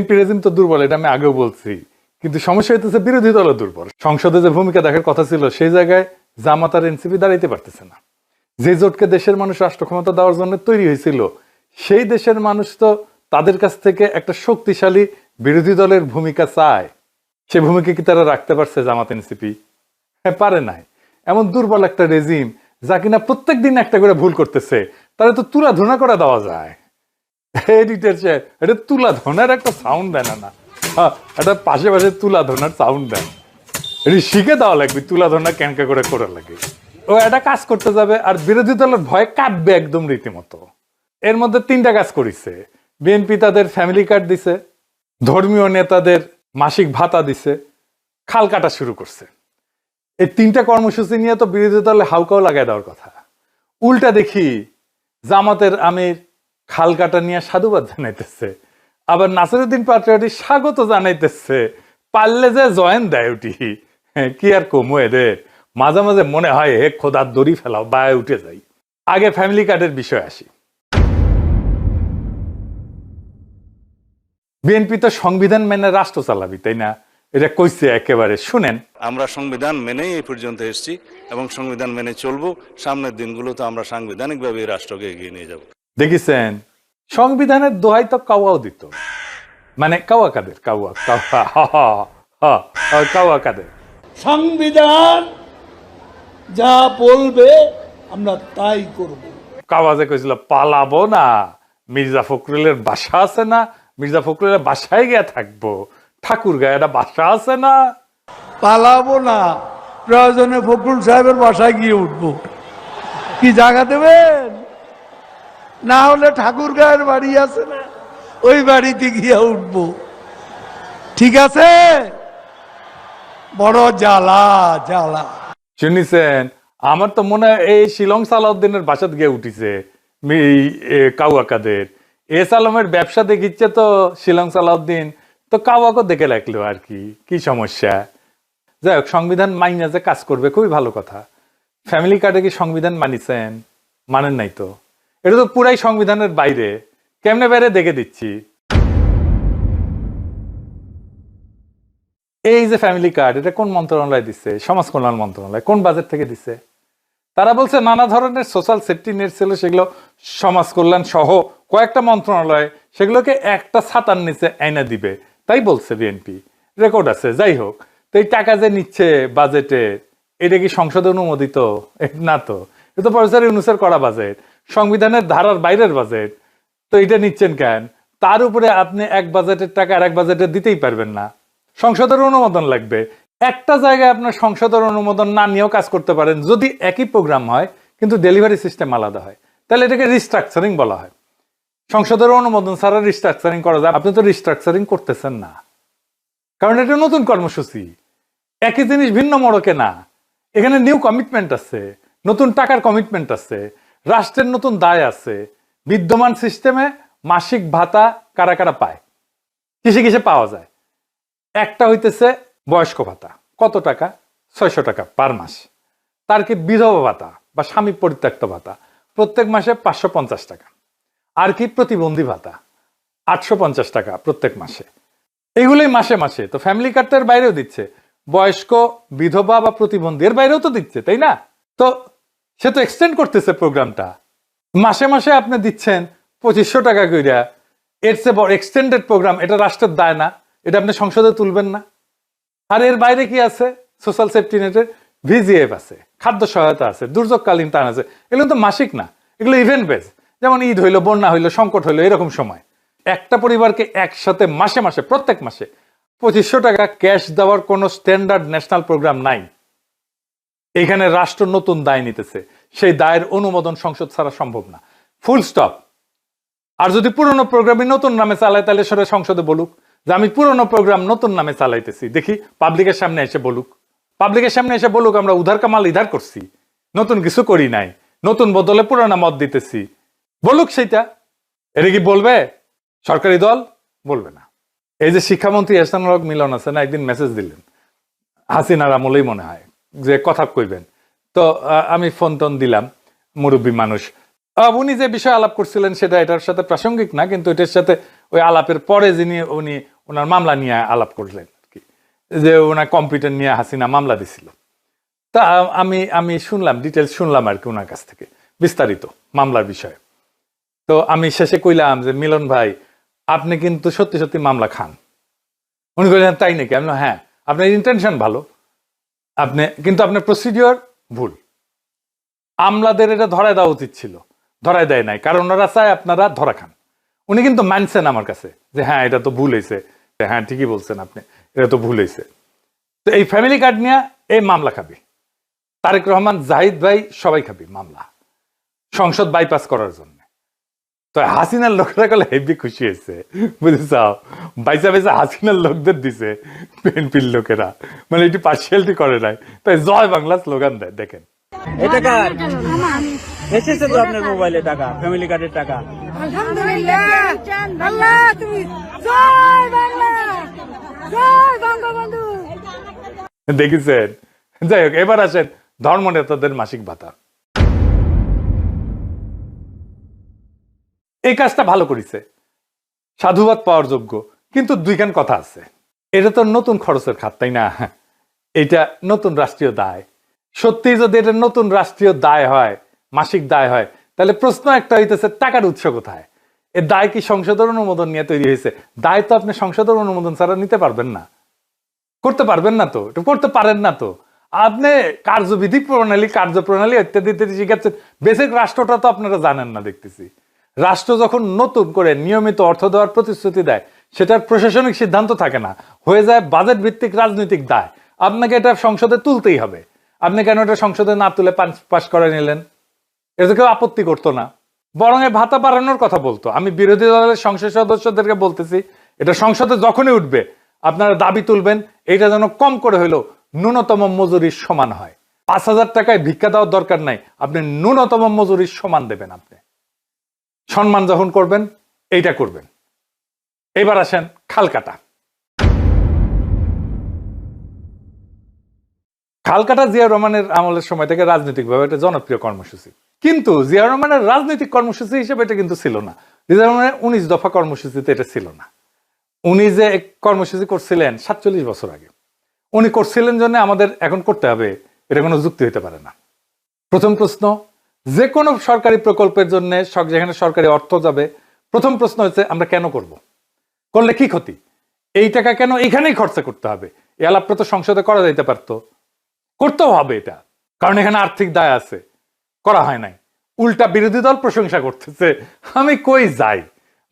BNP regime তো দুর্বল, এটা আমি আগেও বলছি, কিন্তু সমস্যা হইতেছে বিরোধী দল দুর্বল। সংসদে যে ভূমিকা দেখার কথা ছিল সেই জায়গায় জামাত আর এনসিপি দাঁড়াইতে পারতেছে না। যে জোটকে দেশের মানুষ রাষ্ট্র ক্ষমতা দেওয়ার জন্য তৈরি হয়েছিল, সেই দেশের মানুষ তো তাদের কাছ থেকে একটা শক্তিশালী বিরোধী দলের ভূমিকা চায়। সে ভূমিকা কি তারা রাখতে পারছে জামাত এনসিপি? হ্যাঁ, পারে নাই। এমন দুর্বল একটা রেজিম যা কিনা প্রত্যেক দিন একটা করে ভুল করতেছে, তারা তো তুলা ধুনা করে দেওয়া যায়। এডিটর সাহেব, এটা তুলা ধোনার একটা সাউন্ড দেন না, এটা পাশে পাশে তুলা ধোনার সাউন্ড দেন। এটা শিখে দেওয়া লাগবে, তুলা ধোনা ক্যানকা করে করা লাগে। ও একটা কাজ করতে যাবে আর বিরোধী দলের ভয় কাঁপবে একদম রীতিমতো। এর মধ্যে 3টা কাজ করেছে। বিএনপি তাদের ফ্যামিলি কার্ড দিছে, ধর্মীয় নেতাদের মাসিক ভাতা দিছে, খাল কাটা শুরু করছে। এই 3টা কর্মসূচি নিয়ে তো বিরোধী দলে হাউকাও লাগাই দেওয়ার কথা। উল্টা দেখি জামাতের আমির খাল কাটা নিয়ে সাধুবাদ জানাইতেছে, আবার নাসিরউদ্দিন পাটোয়ারি স্বাগত জানাইতেছে, পারলে যে জয়েন দেয় উঠি। কি আর কমু এদের, মাঝে মাঝে মনে হয় হে খোদার দড়ি ফেলাও, বায়ে উঠে যাই। আগে ফ্যামিলি কার্ডের বিষয় আসি। বিএনপি তো সংবিধান মেনে রাষ্ট্র চালাবি, তাই না? এটা কইছে একেবারে, শুনেন। আমরা সংবিধান মেনেই এই পর্যন্ত এসেছি এবং সংবিধান মেনে চলবো। সামনের দিনগুলোতে আমরা সাংবিধানিকভাবে এই রাষ্ট্রকে এগিয়ে নিয়ে যাব। দেখেছেন, সংবিধানের দোহাই তো কাওয়াও দিত, মানে কাওয়া কাদের, কাওয়া কাওয়া কাদের। সংবিধান যা বলবে আমরা তাই করব। কাওয়াজে কইছিল পালাবো না, মির্জা ফখরুলের বাসা আছে না, মির্জা ফখরুলের বাসায় গিয়ে থাকবো, ঠাকুর গায়ে একটা বাসা আছে না। পালাবো না, প্রয়োজনে ফখরুল সাহেবের বাসায় গিয়ে উঠবো। কি জায়গা দেবেন? না হলে ঠাকুর গায়ের বাড়ি আছে না, ওই বাড়িতে গিয়ে উঠবো। ঠিক আছে? বড় জ্বালা জ্বালা। শুনিছেন, আমার তো মনে হয় এই শিলং সালাউদ্দিনের বাসাত গিয়ে উঠিছে কাওয়া কাদের। এস আলমের ব্যবসা দেখিচ্ছে তো শিলং সালাউদ্দিন, তো কাওয়াকে দেখে রাখলো আর কি। কি সমস্যা? যাই হোক, সংবিধান মাইনা যে কাজ করবে খুবই ভালো কথা। ফ্যামিলি কার্ডে কি সংবিধান মানিছেন? মানেন নাই তো। এটা তো পুরাই সংবিধানের বাইরে। কেমনে বাইরে দেখে দিচ্ছি। এই যে ফ্যামিলি কার্ড, এটা কোন মন্ত্রণালয় দিচ্ছে? সমাজ কল্যাণ মন্ত্রণালয়। কোন বাজেট থেকে দিচ্ছে? তারা বলছে নানা ধরনের সোশ্যাল সেফটি নেট ছিল, সেগুলো সমাজ কল্যাণ সহ কয়েকটা মন্ত্রণালয় সেগুলোকে একটা ছাতার নিচে আইনা দিবে, তাই বলছে বিএনপি। রেকর্ড আছে। যাই হোক, তো এই টাকা যে নিচ্ছে বাজেটে, এটা কি সংসদে অনুমোদিত? না তো, এটা তো প্রফেসর ইউনূসের করা বাজেট, সংবিধানের ধারার বাইরের বাজেট। তো এটা নিচ্ছেন কেন? তার উপরে আপনি এক বাজেটের টাকা আর এক বাজেটে দিতেই পারবেন না, সংসদের অনুমোদন লাগবে। একটা জায়গায় আপনার সংসদের অনুমোদন না নিয়েও কাজ করতে পারেন যদি একই প্রোগ্রাম হয় কিন্তু ডেলিভারি সিস্টেম আলাদা হয়, তাহলে এটাকে রিস্ট্রাকচারিং বলা হয়। সংসদের অনুমোদন ছাড়া রিস্ট্রাকচারিং করা যায়। আপনি তো রিস্ট্রাকচারিং করতেছেন না, কারণ এটা নতুন কর্মসূচি। একই জিনিস ভিন্ন মোড়কে না, এখানে নিউ কমিটমেন্ট আছে, নতুন টাকার কমিটমেন্ট আছে, রাষ্ট্রের নতুন দায় আছে। বিদ্যমান সিস্টেমে মাসিক ভাতা কারা কারা পায়, কিসে কিসে পাওয়া যায়? একটা হইতেছে বয়স্ক ভাতা। কত টাকা? 600 টাকা পার মাস। তার কি বিধবা ভাতা বা স্বামী পরিত্যক্ত ভাতা, প্রত্যেক মাসে 550 টাকা। আর কি প্রতিবন্ধী ভাতা, 850 টাকা প্রত্যেক মাসে। এগুলোই মাসে মাসে। তো ফ্যামিলি কার্ডের বাইরেও দিচ্ছে, বয়স্ক, বিধবা বা প্রতিবন্ধী এর বাইরেও তো দিচ্ছে, তাই না? তো সে তো এক্সটেন্ড করতেছে প্রোগ্রামটা। মাসে মাসে আপনি দিচ্ছেন 2500 টাকা কইরা, এর চেয়ে বড় এক্সটেন্ডেড প্রোগ্রাম, এটা রাষ্ট্রের দায় না? এটা আপনি সংসদে তুলবেন না? আর এর বাইরে কি আছে? সোশ্যাল সেফটি নেটের ভিজিএফ আছে, খাদ্য সহায়তা আছে, দুর্যোগকালীন ত্রাণ আছে। এগুলো তো মাসিক না, এগুলো ইভেন্ট বেস। যেমন ঈদ হইলো, বন্যা হইলো, সংকট হইলো, এরকম সময় একটা পরিবারকে একসাথে মাসে মাসে, প্রত্যেক মাসে 2500 টাকা ক্যাশ দেওয়ার কোনো স্ট্যান্ডার্ড ন্যাশনাল প্রোগ্রাম নাই। এখানে রাষ্ট্র নতুন দায় নিতেছে, সেই দায়ের অনুমোদন সংসদ ছাড়া সম্ভব না, ফুল স্টপ। আর যদি পুরনো প্রোগ্রামই নতুন নামে চালায়, তাহলে সেটা সংসদে বলুক যে আমি পুরনো প্রোগ্রাম নতুন নামে চালাইতেছি। দেখি পাবলিকের সামনে এসে বলুক, পাবলিকের সামনে এসে বলুক আমরা উধার কামাল ইধার করছি, নতুন কিছু করি নাই, নতুন বদলে পুরোনো মত দিতেছি। বলুক সেইটা। এটা কি বলবে সরকারি দল? বলবে না। এই যে শিক্ষামন্ত্রী এহসানুল হক মিলন আছে না, একদিন মেসেজ দিলেন, হাসিনার আমলেই মনে হয়, যে কথা কইবেন। তো আমি ফোন টোন দিলাম, মুরব্বী মানুষ। উনি যে বিষয়ে আলাপ করছিলেন সেটা এটার সাথে প্রাসঙ্গিক না, কিন্তু এটার সাথে ওই আলাপের পরে যিনি উনি ওনার মামলা নিয়ে আলাপ করলেন আর কি, যে ওনার কম্পিউটার নিয়ে হাসিনা মামলা দিছিল। তা আমি শুনলাম, ডিটেলস শুনলাম আর কি ওনার কাছ থেকে বিস্তারিত মামলার বিষয়ে। তো আমি শেষে কইলাম যে মিলন ভাই, আপনি কিন্তু সত্যি সত্যি মামলা খান। উনি বললেন তাই নাকি? আমি বললাম, হ্যাঁ, আপনার ইন্টেনশন ভালো, আপনি কিন্তু আপনার প্রসিডিওর ভুল। আমলাদের এটা ধরায় দেওয়া উচিত ছিল, ধরায় দেয় নাই, কারণ ওনারা চায় আপনারা ধরা খান। উনি কিন্তু মানছেন আমার কাছে যে হ্যাঁ এটা তো ভুল হয়েছে, হ্যাঁ ঠিকই বলছেন আপনি, এটা তো ভুল হয়েছে। তো এই ফ্যামিলি কার্ড নিয়ে এই মামলা খাবি, তারেক রহমান, জাহিদ ভাই সবাই খাবি মামলা, সংসদ বাইপাস করার জন্য। তো হাসিনার লোকেরা গেলে হেভি খুশি হয়েছে, বুঝেছ? বাইসা বাইসা হাসিনার লোকদের দিছে বিএনপির লোকেরা, মানে এটি পার্সিয়ালিটি করে নাই, তাই জয় বাংলা স্লোগান দেয়। দেখেন এটা কার এসেছে তো আপনার মোবাইলে টাকা, ফ্যামিলি কার্ডের টাকা। আলহামদুলিল্লাহ, আল্লাহ তুমি জয় বাংলা, জয় বঙ্গবন্ধু। দেখেছেন? যাই হোক, এবার আসেন ধর্ম নেতাদের মাসিক ভাতা। এই কাজটা ভালো করেছে, সাধুবাদ পাওয়ার যোগ্য, কিন্তু দুইখান কথা আছে। এটা তো নতুন খরচের খাত, তাই না? এটা নতুন রাষ্ট্রীয় দায়। সত্যি যদি এটা নতুন রাষ্ট্রীয় দায় হয়, মাসিক দায় হয়, তাহলে প্রশ্ন একটা হইতেছে টাকার উৎস কোথায়? এর দায় কি সংসদের অনুমোদন নিয়ে তৈরি হয়েছে? দায় তো আপনি সংসদের অনুমোদন ছাড়া নিতে পারবেন না, করতে পারবেন না, তো এটা করতে পারেন না। তো আপনি কার্যবিধি প্রণালী, কার্যপ্রণালী ইত্যাদি ইত্যাদি শিখাচ্ছেন, বেসিক রাষ্ট্রটা তো আপনারা জানেন না দেখতেছি। রাষ্ট্র যখন নতুন করে নিয়মিত অর্থ দেওয়ার প্রতিশ্রুতি দেয়, সেটার প্রশাসনিক সিদ্ধান্ত থাকে না, হয়ে যায় বাজেট ভিত্তিক রাজনৈতিক দায়। আপনাকে এটা সংসদে তুলতেই হবে। আপনি কেন এটা সংসদে না তুলে পাস করে নিলেন? এটা কেউ আপত্তি করতো না, বরং এ ভাতা বাড়ানোর কথা বলতো। আমি বিরোধী দলের সংসদ সদস্যদেরকে বলতেছি, এটা সংসদে যখনই উঠবে আপনারা দাবি তুলবেন এটা যেন কম করে হইলেও ন্যূনতম মজুরির সমান হয়। 5,000 টাকায় ভিক্ষা দেওয়ার দরকার নাই, আপনি ন্যূনতম মজুরির সমান দেবেন। আপনি সম্মান যখন করবেন এইটা করবেন। এবার আসেন খাল কাটা। খাল কাটা জিয়াউর রহমানের আমলের সময় থেকে রাজনৈতিকভাবে একটা জনপ্রিয় কর্মসূচি, কিন্তু জিয়াউর রহমানের রাজনৈতিক কর্মসূচি হিসেবে এটা কিন্তু ছিল না। জিয়াউর রহমানের 19 দফা কর্মসূচিতে এটা ছিল না। উনি যে কর্মসূচি করছিলেন 47 বছর আগে, উনি করছিলেন জন্য আমাদের এখন করতে হবে, এটা কোনো যুক্তি হতে পারে না। প্রথম প্রশ্ন, যে কোনো সরকারি প্রকল্পের জন্য যেখানে সরকারি অর্থ যাবে, প্রথম প্রশ্ন হচ্ছে আমরা কেন করব, করলে কি ক্ষতি, এই টাকা কেন এখানেই খরচা করতে হবে? এই আলাপটা তো সংসদে করা যাইতে পারতো, করতেও হবে এটা, কারণ এখানে আর্থিক দায় আছে। করা হয় নাই, উল্টা বিরোধী দল প্রশংসা করতেছে। আমি কই যাই,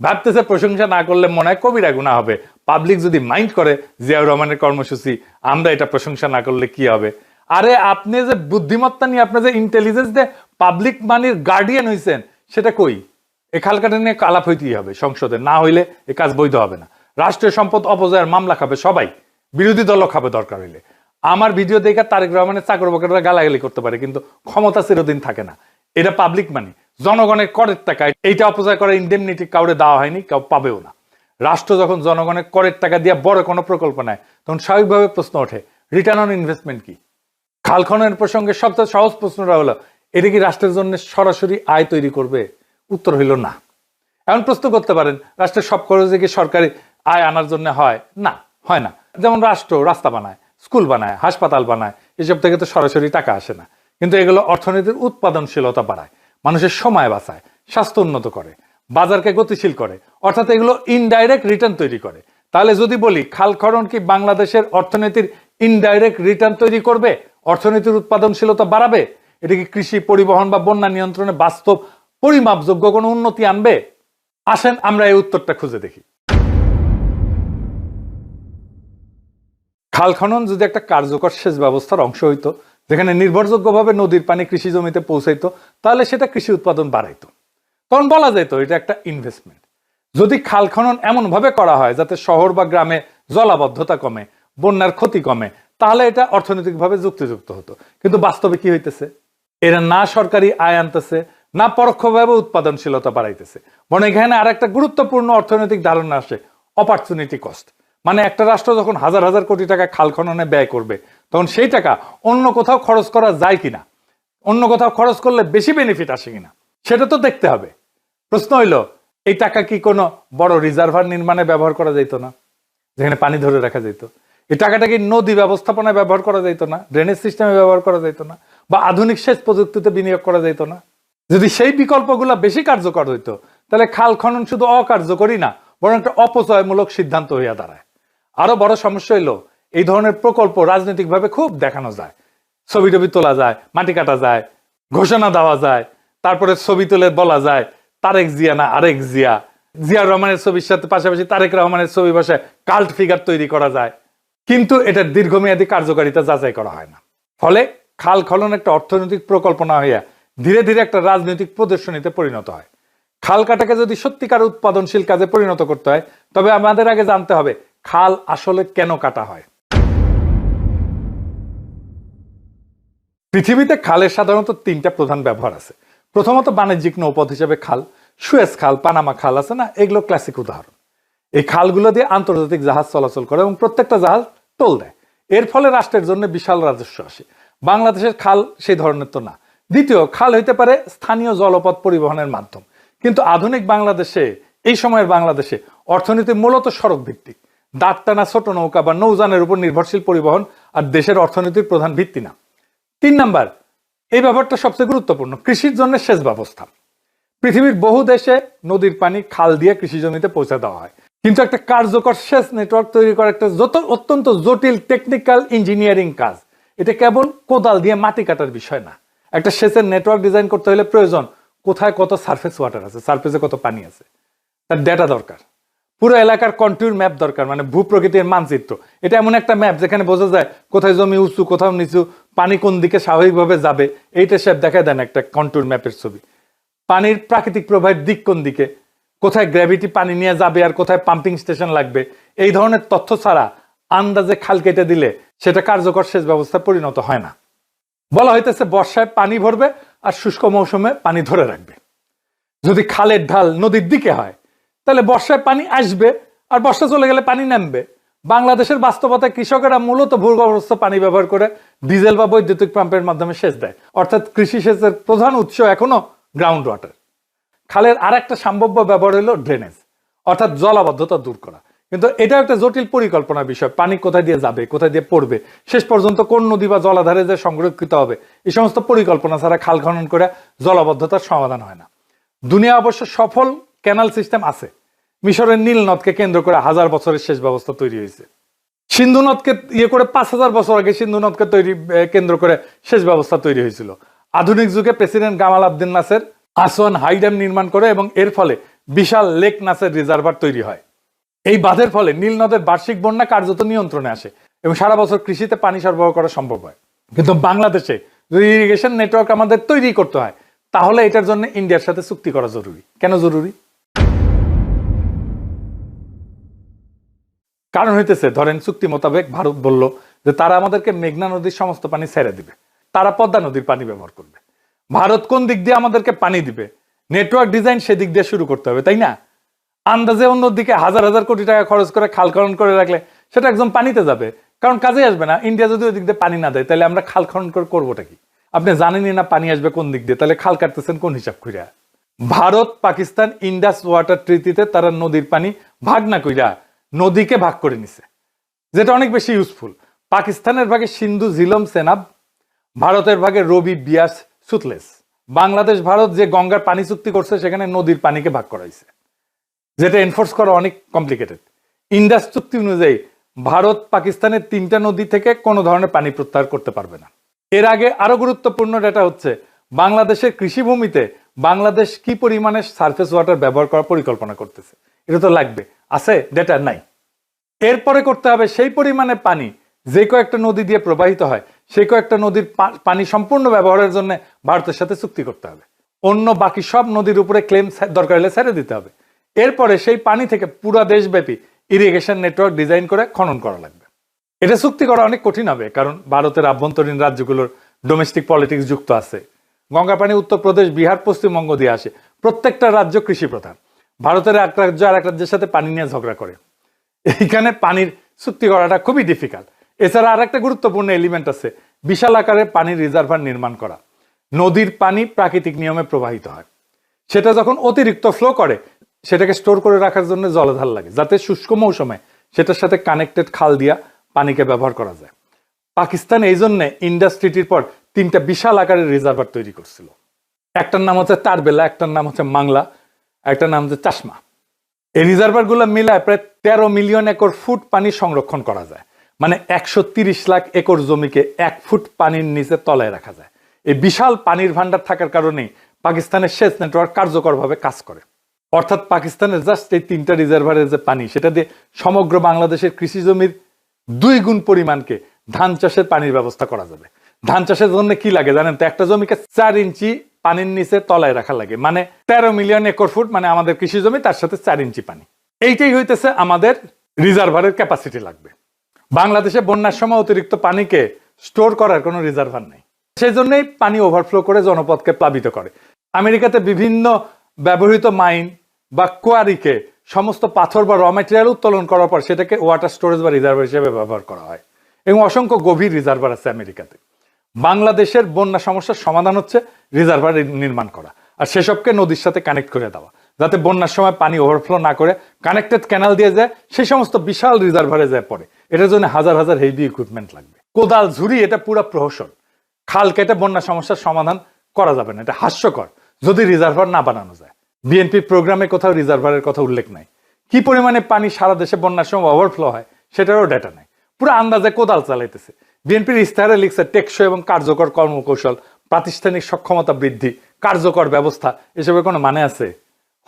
ভাবতেছে প্রশংসা না করলে মনে হয় কবিরা গুনাহ হবে। পাবলিক যদি মাইন্ড করে জিয়াউর রহমানের কর্মসূচি, আমরা এটা প্রশংসা না করলে কি হবে? আরে আপনি যে বুদ্ধিমত্তা নিয়ে, আপনি যে ইন্টেলিজেন্স দিয়ে পাবলিক মানির গার্ডিয়ান হইছেন, সেটা কই? এ খালকাটা নিয়ে আলাপ হইতেই হবে সংসদে, না হইলে এ কাজ বৈধ হবে না। রাষ্ট্রীয় সম্পদ অপচয়ের মামলা খাবে সবাই, বিরোধী দলও খাবে দরকার হইলে। আমার ভিডিও দেখে তারেক রহমানের চাকর বাকররা গালাগালি করতে পারে, কিন্তু ক্ষমতা চিরদিন থাকে না। এটা পাবলিক মানি, জনগণের করের টাকা, এইটা অপচয় করার ইন্ডেমনিটি কাউরে দেওয়া হয়নি, কেউ পাবেও না। রাষ্ট্র যখন জনগণের করের টাকা দিয়ে বড় কোনো প্রকল্প নেয়, তখন স্বাভাবিকভাবে প্রশ্ন ওঠে রিটার্ন অন ইনভেস্টমেন্ট কি? খাল খননের প্রসঙ্গে সবচেয়ে সহজ প্রশ্নটা হলো, এটা কি রাষ্ট্রের জন্য সরাসরি আয় তৈরি করবে? উত্তর হইল না। এমন প্রশ্ন করতে পারেন, রাষ্ট্রের সব খরচে কি সরকারি আয় আনার জন্য হয়? না, হয় না। যেমন রাষ্ট্র রাস্তা বানায়, স্কুল বানায়, হাসপাতাল বানায়, এসব থেকে তো সরাসরি টাকা আসে না, কিন্তু এগুলো অর্থনীতির উৎপাদনশীলতা বাড়ায়, মানুষের সময় বাঁচায়, স্বাস্থ্য উন্নত করে, বাজারকে গতিশীল করে, অর্থাৎ এগুলো ইনডাইরেক্ট রিটার্ন তৈরি করে। তাহলে যদি বলি খাল খনন কি বাংলাদেশের অর্থনীতির ইনডাইরেক্ট রিটার্ন তৈরি করবে, অর্থনীতির উৎপাদনশীলতা বাড়াবে? এটা কি কৃষি, পরিবহন বা বন্যা নিয়ন্ত্রণে বাস্তব পরিমাপযোগ্য কোনো উন্নতি আনবে? আসেন আমরা এই উত্তরটা খুঁজে দেখি। খাল খনন যদি একটা কার্যকর সেচ ব্যবস্থার অংশ হইতো, যেখানে নির্ভরযোগ্যভাবে নদীর পানি কৃষি জমিতে পৌঁছাইতো, তাহলে সেটা কৃষি উৎপাদন বাড়াইতো, তখন বলা যেত এটা একটা ইনভেস্টমেন্ট। যদি খাল খনন এমন ভাবে করা হয় যাতে শহর বা গ্রামে জলাবদ্ধতা কমে, বন্যার ক্ষতি কমে, তাহলে এটা অর্থনৈতিকভাবে যুক্তিযুক্ত হতো। কিন্তু বাস্তবে কি হইতেছে? এরা না সরকারি আয় আনতেছে, না পরোক্ষভাবে উৎপাদনশীলতা বাড়াইতেছে, বরং এখানে আর একটা গুরুত্বপূর্ণ অর্থনৈতিক ধারণা আসে, অপরচুনিটি কস্ট। মানে একটা রাষ্ট্র যখন হাজার হাজার কোটি টাকা খাল খননে ব্যয় করবে, তখন সেই টাকা অন্য কোথাও খরচ করা যায় কিনা, অন্য কোথাও খরচ করলে বেশি বেনিফিট আসে কিনা, সেটা তো দেখতে হবে। প্রশ্ন হইল, এই টাকা কি কোনো বড় রিজার্ভার নির্মাণে ব্যবহার করা যেত না? যেখানে পানি ধরে রাখা যেত। এই টাকাটা কি নদী ব্যবস্থাপনায় ব্যবহার করা যেত না, ড্রেনেজ সিস্টেমে ব্যবহার করা যেত না, বা আধুনিক সেচ প্রযুক্তিতে বিনিয়োগ করা যেত না? যদি সেই বিকল্পগুলো বেশি কার্যকর হইতো, তাহলে খাল খনন শুধু অকার্যকরী না, বরং একটা অপচয়মূলক সিদ্ধান্ত হইয়া দাঁড়ায়। আরো বড় সমস্যা হইলো, এই ধরনের প্রকল্প রাজনৈতিকভাবে খুব দেখানো যায়, ছবি টবি তোলা যায়, মাটি কাটা যায়, ঘোষণা দেওয়া যায়, তারপরে ছবি তুলে বলা যায় তারেক জিয়া না আরেক জিয়া, জিয়াউর রহমানের ছবির সাথে পাশাপাশি তারেক রহমানের ছবি বসে কাল্ট ফিগার তৈরি করা যায়, কিন্তু এটার দীর্ঘমেয়াদী কার্যকারিতা যাচাই করা হয় না। ফলে খাল খনন একটা অর্থনৈতিক প্রকল্প না হইয়া ধীরে ধীরে একটা রাজনৈতিক প্রদর্শনীতে পরিণত হয়। খাল কাটাকে যদি সত্যিকার উৎপাদনশীল কাজে পরিণত করতে হয়, তবে আমাদের আগে জানতে হবে খাল আসলে কেন কাটা হয়। পৃথিবীতে খালের সাধারণত তিনটা প্রধান ব্যবহার আছে। প্রথমত বাণিজ্যিক নৌপথ হিসেবে খাল, সুয়েজ খাল, পানামা খাল আছে না, এগুলো ক্লাসিক উদাহরণ। এই খালগুলো দিয়ে আন্তর্জাতিক জাহাজ চলাচল করে এবং প্রত্যেকটা জাহাজ টোল দেয়। এর ফলে রাষ্ট্রের জন্য বিশাল রাজস্ব আসে। বাংলাদেশের খাল সেই ধরনের তো না। দ্বিতীয়, খাল হইতে পারে স্থানীয় জলপথ পরিবহনের মাধ্যম, কিন্তু আধুনিক বাংলাদেশে, এই সময়ের বাংলাদেশে অর্থনীতি মূলত সড়ক ভিত্তিক। দাঁড় টানা ছোট নৌকা বা নৌযানের উপর নির্ভরশীল পরিবহন আর দেশের অর্থনীতির প্রধান ভিত্তি না। 3 নাম্বার, এই ব্যাপারটা সবচেয়ে গুরুত্বপূর্ণ, কৃষির জন্য সেচ ব্যবস্থা। পৃথিবীর বহু দেশে নদীর পানি খাল দিয়ে কৃষি জমিতে পৌঁছে দেওয়া হয়, কিন্তু একটা কার্যকর সেচ নেটওয়ার্ক তৈরি করা একটা অত্যন্ত জটিল টেকনিক্যাল ইঞ্জিনিয়ারিং কাজ। এটা কেবল কোদাল দিয়ে মাটি কাটার বিষয় না। একটা সেচের নেটওয়ার্ক ডিজাইন করতে হলে প্রয়োজন কোথায় কত সারফেস ওয়াটার আছে, সারফেসে কত পানি আছে, তার ডেটা দরকার। পুরো এলাকার কন্ট্যুর ম্যাপ দরকার, মানে ভূপ্রকৃতির মানচিত্র। এটা এমন একটা ম্যাপ যেখানে বোঝা যায় কোথায় জমি উঁচু, কোথাও নিচু, পানি কোন দিকে স্বাভাবিকভাবে যাবে, এইটা সব দেখায় দেন একটা কন্ট্যুর ম্যাপের ছবি। পানির প্রাকৃতিক প্রবাহের দিক কোন দিকে, কোথায় গ্র্যাভিটি পানি নিয়ে যাবে আর কোথায় পাম্পিং স্টেশন লাগবে, এই ধরনের তথ্য ছাড়া আন্দাজে খাল কেটে দিলে সেটা কার্যকর সেচ ব্যবস্থায় পরিণত হয় না। বলা হইতেছে বর্ষায় পানি ভরবে আর শুষ্ক মৌসুমে পানি ধরে রাখবে। যদি খালের ঢাল নদীর দিকে হয়, তাহলে বর্ষায় পানি আসবে আর বর্ষা চলে গেলে পানি নামবে। বাংলাদেশের বাস্তবতায় কৃষকেরা মূলত ভূগর্ভস্থ পানি ব্যবহার করে ডিজেল বা বৈদ্যুতিক পাম্পের মাধ্যমে সেচ দেয়, অর্থাৎ কৃষি সেচের প্রধান উৎস এখনো গ্রাউন্ড ওয়াটার। খালের আর একটা সম্ভাব্য ব্যবহার হলো ড্রেনেজ, অর্থাৎ জলাবদ্ধতা দূর করা। কিন্তু এটা একটা জটিল পরিকল্পনার বিষয়। পানি কোথায় দিয়ে যাবে, কোথায় দিয়ে পড়বে, শেষ পর্যন্ত কোন নদী বা জলাধারে যে সংরক্ষিত হবে, এই সমস্ত পরিকল্পনা ছাড়া খাল খনন করে জলাবদ্ধতার সমাধান হয় না। দুনিয়া অবশ্য সফল ক্যানাল সিস্টেম আছে। মিশরের নীল নদকে কেন্দ্র করে 1000 বছরের সেচ ব্যবস্থা তৈরি হয়েছে। সিন্ধু নদকে ইয়ে করে 5000 বছর আগে সিন্ধু নদকে কেন্দ্র করে সেচ ব্যবস্থা তৈরি হয়েছিল। আধুনিক যুগে president Gamal Abdel Nasser Aswan High Dam নির্মাণ করে এবং এর ফলে বিশাল লেক নাসের রিজার্ভার তৈরি হয়। এই বাঁধের ফলে নীল নদের বার্ষিক বন্যা কার্যত নিয়ন্ত্রণে আসে এবং সারা বছর কৃষিতে পানি সরবরাহ করা সম্ভব হয়। কিন্তু বাংলাদেশে যদি ইরিগেশন নেটওয়ার্ক আমাদের তৈরি করতে হয়, তাহলে এটার জন্য ইন্ডিয়ার সাথে চুক্তি করা জরুরি। কেন জরুরি? কারণ হইতেছে, ধরেন চুক্তি মোতাবেক ভারত বলল যে তারা আমাদেরকে মেঘনা নদীর সমস্ত পানি ছেড়ে দিবে, তারা পদ্মা নদীর পানি ব্যবহার করবে। ভারত কোন দিক দিয়ে আমাদেরকে পানি দিবে, নেটওয়ার্ক ডিজাইন সেদিক দিয়ে শুরু করতে হবে, তাই না? আন্দাজে অন্যদিকে হাজার হাজার কোটি টাকা খরচ করে খাল খনন করে রাখলে সেটা একদম পানিতে যাবে, কারণ কাজে আসবে না। ইন্ডিয়া যদি ওই দিক দিয়ে পানি না দেয়, তাহলে আমরা খাল খনন করে করবোটা কি? আপনি জানেনই না পানি আসবে কোন দিক দিয়ে, তাহলে খাল কাটতেছেন কোন হিসাব কইরা? ভারত পাকিস্তান ইন্ডাস ওয়াটার ট্রিটিতে তারা নদীর পানি ভাগ না কইরা নদীকে ভাগ করে নিছে, যেটা অনেক বেশি ইউজফুল। পাকিস্তানের ভাগে সিন্ধু, ঝিলম, সেনাব, ভারতের ভাগে রবি, বিয়াস, সুতলেস। বাংলাদেশ ভারত যে গঙ্গার পানি চুক্তি করছে, সেখানে নদীর পানিকে ভাগ করা হয়েছে, যেটা এনফোর্স করা অনেক কমপ্লিকেটেড। ইন্ডাস চুক্তি অনুযায়ী ভারত পাকিস্তানের 3টা নদী থেকে কোনো ধরনের পানি প্রত্যাহার করতে পারবে না। এর আগে আরো গুরুত্বপূর্ণ ডেটা হচ্ছে বাংলাদেশের কৃষিভূমিতে বাংলাদেশ কি পরিমাণে সারফেস ওয়াটার ব্যবহার করার পরিকল্পনা করতেছে। এটা তো লাগবে, আছে ডেটা নাই। এরপরে করতে হবে সেই পরিমাণে পানি যে কয়েকটা নদী দিয়ে প্রবাহিত হয়, সেই কয়েকটা নদীর পানি সম্পূর্ণ ব্যবহারের জন্য ভারতের সাথে চুক্তি করতে হবে। অন্য বাকি সব নদীর উপরে ক্লেম দরকার হলে ছেড়ে দিতে হবে। এরপরে সেই পানি থেকে পুরো দেশব্যাপী ইরিগেশন নেটওয়ার্ক ডিজাইন করে খনন করা লাগবে। এটা চুক্তি করা অনেক কঠিন হবে, কারণ ভারতের আভ্যন্তরীণ রাজ্যগুলোর ডোমেস্টিক পলিটিক্স যুক্ত আছে। গঙ্গা পানি উত্তরপ্রদেশ, বিহার, পশ্চিমবঙ্গ দিয়ে আসে। প্রত্যেকটা রাজ্য কৃষি প্রধান। ভারতের এক রাজ্য আর এক রাজ্যের সাথে পানি নিয়ে ঝগড়া করে। এইখানে পানির চুক্তি করাটা খুবই ডিফিকাল্ট। এছাড়া আর একটা গুরুত্বপূর্ণ এলিমেন্ট আছে, বিশাল আকারে পানির রিজার্ভার নির্মাণ করা। নদীর পানি প্রাকৃতিক নিয়মে প্রবাহিত হয়, সেটা যখন অতিরিক্ত ফ্লো করে সেটাকে স্টোর করে রাখার জন্য জলাধার লাগে, যাতে শুষ্ক মৌসুমে সেটার সাথে কানেক্টেড খাল দিয়া পানিকে ব্যবহার করা যায়। পাকিস্তান এই জন্য ইন্ডাস ট্রিটির পর 3টা বিশাল আকারের রিজার্ভার তৈরি করছিল। একটার নাম হচ্ছে তারবেলা, একটার নাম হচ্ছে মাংলা, একটার নাম হচ্ছে চাশমা। এই রিজার্ভারগুলো মিলায় প্রায় 13 মিলিয়ন একর ফুট পানি সংরক্ষণ করা যায়। মানে 130 লাখ একর জমিকে 1 ফুট পানির নিচে তলায় রাখা যায়। এই বিশাল পানির ভান্ডার থাকার কারণেই পাকিস্তানের সেচ নেটওয়ার্ক কার্যকরভাবে কাজ করে। অর্থাৎ পাকিস্তানের জাস্ট এই 3টা রিজার্ভারের যে পানি, সেটা দিয়ে সমগ্র বাংলাদেশের কৃষি জমির 2 গুণ পরিমাণকে ধান চাষের পানির ব্যবস্থা করা যাবে। ধান চাষের জন্য কি লাগে জানেন তো? একটা জমিকে 4 ইঞ্চি পানির নিচে তলায় রাখা লাগে, মানে 13 মিলিয়ন একর ফুট, মানে আমাদের কৃষি জমি, তার সাথে 4 ইঞ্চি পানি। এইটাই হইতেছে আমাদের রিজার্ভারের ক্যাপাসিটি লাগবে। বাংলাদেশে বন্যার সময় অতিরিক্ত পানিকে স্টোর করার কোনো রিজার্ভার নেই, সেই জন্যই পানি ওভারফ্লো করে জনপদকে প্লাবিত করে। আমেরিকাতে বিভিন্ন ব্যবহৃত মাইন বা কোয়ারিকে সমস্ত পাথর বা র ম্যাটেরিয়াল উত্তোলন করার পর সেটাকে ওয়াটার স্টোরেজ বা রিজার্ভার হিসেবে ব্যবহার করা হয়, এবং অসংখ্য গভীর রিজার্ভার আছে আমেরিকাতে। বাংলাদেশের বন্যা সমস্যার সমাধান হচ্ছে রিজার্ভার নির্মাণ করা, আর সেসবকে নদীর সাথে কানেক্ট করে দেওয়া, যাতে বন্যার সময় পানি ওভারফ্লো না করে কানেক্টেড ক্যানাল দিয়ে যায়, সেই সমস্ত বিশাল রিজার্ভারে যায় পড়ে। এটার জন্য হাজার হাজার হেভি ইকুইপমেন্ট লাগবে। কোদাল ঝুড়ি এটা পুরো প্রহসন। খাল কেটে বন্যা সমস্যার সমাধান করা যাবে না, এটা হাস্যকর যদি রিজার্ভার না বানানো যায়। বিএনপি প্রোগ্রামে কোথাও রিজার্ভারের কথা উল্লেখ নাই। কি পরিমাণে পানি সারা দেশে বন্যার সময় ওভারফ্লো হয় সেটারও ডেটা নাই, পুরো আন্দাজে কোদাল চালাইতেছে। বিএনপির ইস্তাহারে লিখছে টেকসই এবং কার্যকর কর্মকৌশল, প্রাতিষ্ঠানিক সক্ষমতা বৃদ্ধি, কার্যকর ব্যবস্থা, এসবের কোনো মানে আছে?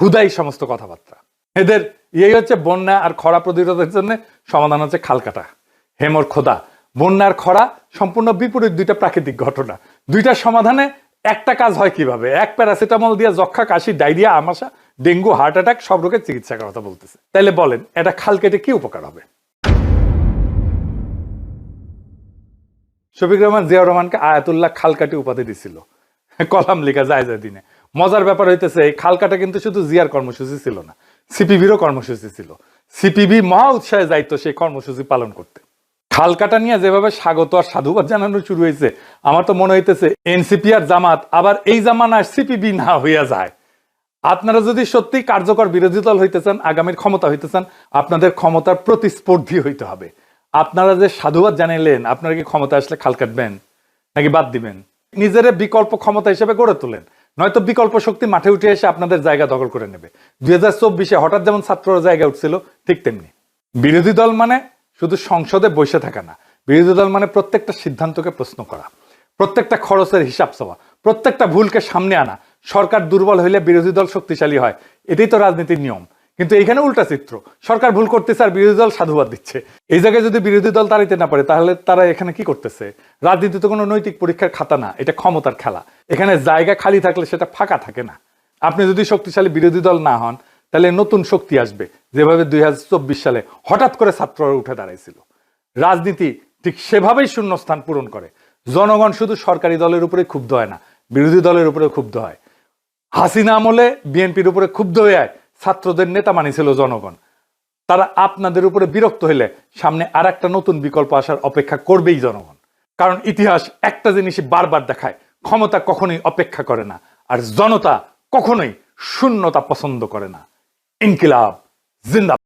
হুদাই সমস্ত কথাবার্তা। এদের এই হচ্ছে বন্যা আর খরা প্রতিরোধের জন্য সমাধান হচ্ছে খাল কাটা। হেমর খোদা, বন্যা আর খরা সম্পূর্ণ বিপরীত 2টা প্রাকৃতিক ঘটনা। 2টার সমাধানে একটা কাজ হয় কিভাবে? এক প্যারাসিটামল দিয়ে যক্ষা, কাশি, ডায়রিয়া, আমাশা, ডেঙ্গু, হার্ট অ্যাটাক সব রোগের চিকিৎসার কথা বলতেছে। তাইলে বলেন এটা খাল কেটে কি উপকার হবে? শফিক রহমান জিয়াউর রহমানকে আয়াতুল্লাহ খালকাটি উপাধি দিছিল, কলাম লেখা যায় দিনে। মজার ব্যাপার হইতেছে এই খালকাটা কিন্তু শুধু জিয়ার কর্মসূচি ছিল না, সিপিবিরও কর্মসূচি ছিল। সিপিবি মহা উৎসাহে যাইতো সেই কর্মসূচি পালন করতে। খালকাটা নিয়ে যেভাবে স্বাগত আর সাধুবাদ জানানো শুরু হয়েছে, আমার তো মনে হইতেছে এনসিপি আর জামাত আবার এই জামানায় সিপিবি না হইয়া যায়। আপনারা যদি সত্যি কার্যকর বিরোধী দল হইতে চান, আগামীর ক্ষমতা হইতে চান, আপনাদের ক্ষমতার প্রতিস্পর্ধী হইতে হবে। আপনারা যে সাধুবাদ জানাইলেন, আপনারা কি ক্ষমতা আসলে খাল কাটবেন নাকি বাদ দিবেন? নিজের বিকল্প ক্ষমতা হিসেবে গড়ে তোলেন, নয়তো বিকল্প শক্তি মাঠে উঠে এসে আপনাদের জায়গা দখল করে নেবে। 2024-এ হঠাৎ যেমন ছাত্ররা জায়গা উঠছিল, ঠিক তেমনি বিরোধী দল মানে শুধু সংসদে বসে থাকা না। বিরোধী দল মানে প্রত্যেকটা সিদ্ধান্তকে প্রশ্ন করা, প্রত্যেকটা খরচের হিসাব চাওয়া, প্রত্যেকটা ভুলকে সামনে আনা। সরকার দুর্বল হইলে বিরোধী দল শক্তিশালী হয়, এটাই তো রাজনীতির নিয়ম। কিন্তু এখানে উল্টা চিত্র, সরকার ভুল করতেছে আর বিরোধী দল সাধুবাদ দিচ্ছে। এই জায়গায় যদি বিরোধী দল তাড়াইতে না পারে, তাহলে তারা এখানে কি করতেছে? রাজনীতি তো কোনো নৈতিক পরীক্ষার খাতা না, এটা ক্ষমতার খেলা। এখানে জায়গা খালি থাকলে সেটা ফাঁকা থাকে না। আপনি যদি শক্তিশালী বিরোধী দল না হন, তাহলে নতুন শক্তি আসবে, যেভাবে 2024 সালে হঠাৎ করে ছাত্ররা উঠে দাঁড়াইছিল। রাজনীতি ঠিক সেভাবেই শূন্যস্থান পূরণ করে। জনগণ শুধু সরকারি দলের উপরে ক্ষুব্ধ হয় না, বিরোধী দলের উপরে ক্ষুব্ধ হয়। হাসিনা আমলে বিএনপির উপরে ক্ষুব্ধ হয়ে ছাত্রদের নেতা মানিছিল জনগণ। তারা আপনাদের উপরে বিরক্ত হইলে সামনে আর একটা নতুন বিকল্প আসার অপেক্ষা করবেই জনগণ। কারণ ইতিহাস একটা জিনিসই বারবার দেখায়, ক্ষমতা কখনোই অপেক্ষা করে না, আর জনতা কখনোই শূন্যতা পছন্দ করে না। ইনকিলাব জিন্দাবাদ।